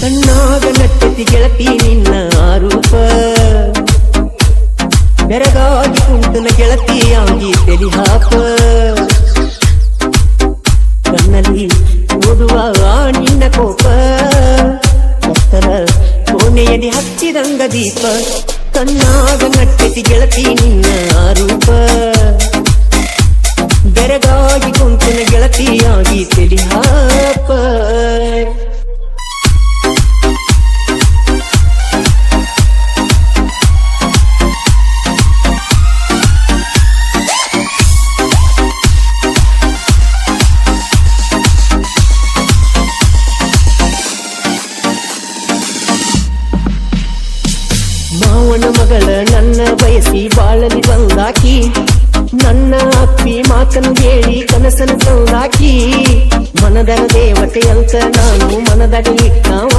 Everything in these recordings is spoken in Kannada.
ಕಣ್ಣಾಗ ನಟ್ಟತಿ ಗೆಳತಿ ನಿನ್ನ ಆರೂಪ ಬೆರಗಾಗಿ ಕುಂತನ ಗೆಳತಿಯಾಗಿ ತೆಲಿ ಹಾಪ ಕಣ್ಣಲ್ಲಿ ಓದುವ ನಿನ್ನ ಕೋಪ ಕತ್ತರ ಕೋಣೆಯಲ್ಲಿ ಹಚ್ಚಿದಂಗ ದೀಪ ಕಣ್ಣಾಗ ನಟ್ಟತಿ ಗೆಳತಿ ನಿನ್ನ ಆರೂಪ ಬೆರಗಾಗಿ ಕುಂತನ ಗೆಳತಿಯಾಗಿ ತೆಲಿ ಹಾಪ ಮಾವನ ಮಗಳ ನನ್ನ ಬಯಸಿ ಬಾಳಲಿ ಬಂದಾಕಿ ನನ್ನ ಅಪ್ಪಿ ಮಾತನ್ನು ಹೇಳಿ ಕನಸನ್ನು ತಂದಾಕಿ ಮನದರ ದೇವತೆ ಅಂತ ನಾನು ಮನದಡಿಲಿಟ್ಟಾವ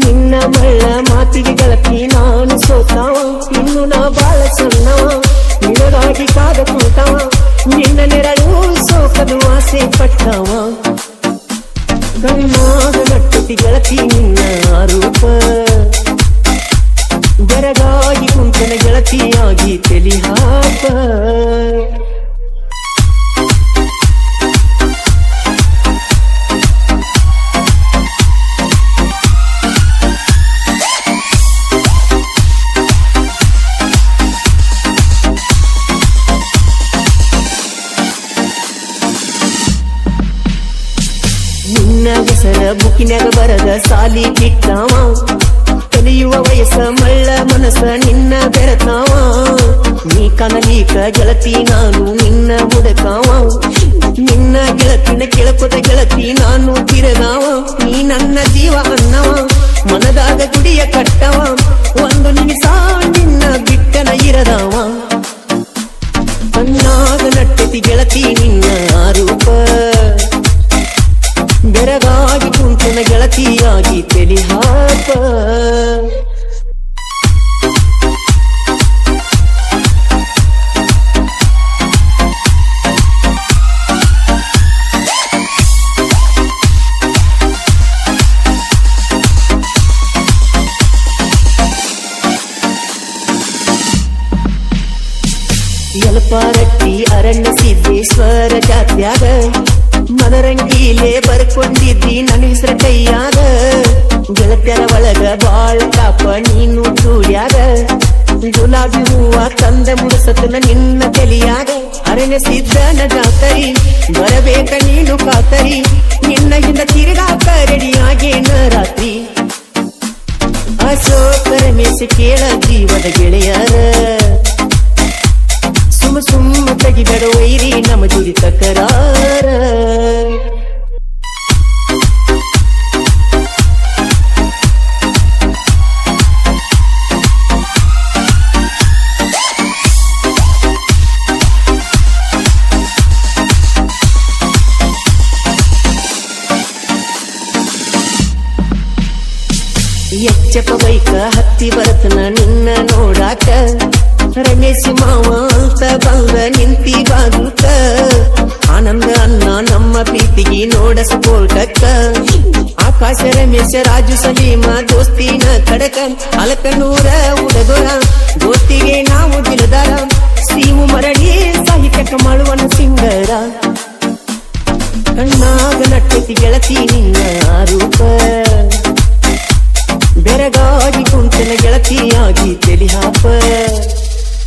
ನಿನ್ನ ಮಳ್ಳ ಮಾತಿಗೆ ಗೆಳತಿ ನಾನು ಸೋತಾವ ಇನ್ನು ನಾ ಬಾಳ ಸಣ್ಣವ ನಿನಗಾಗಿ ಕಾದ ಕುಂತವ ನಿನ್ನ ನೆರಳು ಸೋಕಲು ಆಸೆ ಪಟ್ಟವ ಕಣ್ಣಾಗ ನಟ್ಟತಿ ಗೆಳತಿ ನಿನ್ನ ಆರೂಪ ಬೆರಗಾಗಿ ಕುಂತನ ಗೆಳತಿಯಾಗಿ ತೆಲಿ ಹಾಪ ನಿನ್ನ ಹೆಸರ ಬುಕ್ಕಿನ್ಯಾಗ ಬರದ ಸಾಲಿ ಬಿಟ್ಟಾವ ಕಲಿಯುವ ವಯಸ್ಸ ಮಳ್ಳ ಮನಸ್ಸ ನಿನ್ನ ಬೆರತಾವ ನೀ ಕನಲೀಕ ಗೆಳತಿ ನಾನು ನಿನ್ನ ಹುಡುಕಾವ ನಿನ್ನ ಗೆಳತಿನ ಕೆಳಕೊತ ಗೆಳತಿ ನಾನು ತಿರಗಾವ ನೀ ನನ್ನ ಜೀವ ಅನ್ನವ ಮನದಾಗ ಗುಡಿಯ ಕಟ್ಟವ ಒಂದು ನಿಮಿಷ ನಿನ್ನ ಬಿಟ್ಟನ ಇರದವ ಕಣ್ಣಾಗ ನಟ್ಟತಿ ಗೆಳತಿ ನಿನ್ನ ಆರೂಪ ಬೆರಗಾಗಿ ಕುಂತನ ಗೆಳತಿಯಾಗಿ ತೆಲಿ ಹಾಪ ಯಲಪಾರಟ್ಟಿ ಅರಣ್ಯ ಸಿದ್ದೇಶ್ವರ ಜಾತ್ಯಾಗ ಮದರಂಗೀಲೆ ಬರ್ಕೊಂಡಿದ್ದಿ ನನ್ನ ಹೆಸರ ಕೈಯಾಗ ಗೆಳತ್ಯರ ಒಳಗ ಬಾಳ ಕಾಪ ನೀನು ಚೂಡ್ಯಾಗ ಗುಲಾಬಿ ಹೂವ ತಂದ ಮುಡಸತನ ನಿನ್ನ ತಲಿಯಾಗ ಅರಣ್ಯ ಸಿದ್ದನ ಜಾತರಿ ಬರಬೇಕ ನೀನು ಕಾತರಿ ನಿನ್ನ ಹಿಂದ ತಿರುಗಾಕ ರೆಡಿಯಾಗೇನ ರಾತ್ರಿ ಅಶೋಕರ ಮೇಸಿ ಕೇಳ ಜೀವದ ಗೆಳೆಯರ ಸುಮ್ಮ ತೆಗಿಬೇಡ ವೈರಿ ನಮ್ಮ ಜೋಡಿ ತಕರಾರ ಎಚ್ಚಪ್ಪ ಬೈಕ ಹತ್ತಿ ಬರತನ ನಿನ್ನ ನೋಡಾಕ ರಮೇಶ್ ಮಾವ ಅಂತ ಬಂದ ನಿಂತಿ ಬಾಗುಕ ಆನಂದ ಅನ್ನ ನಮ್ಮ ಪ್ರೀತಿಗೆ ನೋಡ ಸಪೋರ್ಟಕ್ಕ ಆಕಾಶ ರಮೇಶ ರಾಜು ಸಲೀಮ ದೋಸ್ತಿನ ಕಡಕ ಅಲಕನೂರ ಉಡದೊರ ದೋಸ್ತಿಗೆ ನಾವು ದಿಲದಾರ ಸೀಮು ಮರಳಿ ಸಾಹಿತ್ಯಕ ಮಾಡುವನು ಸಿಂಗರ ಕಣ್ಣಾಗ ನಟ್ಟತಿ ಗೆಳತಿ ನಿನ್ನ ಆರೂಪ ಬೆರಗಾಗಿ ಕುಂತನ ಗೆಳತಿಯಾಗಿ ತೆಲಿ ಹಾಪ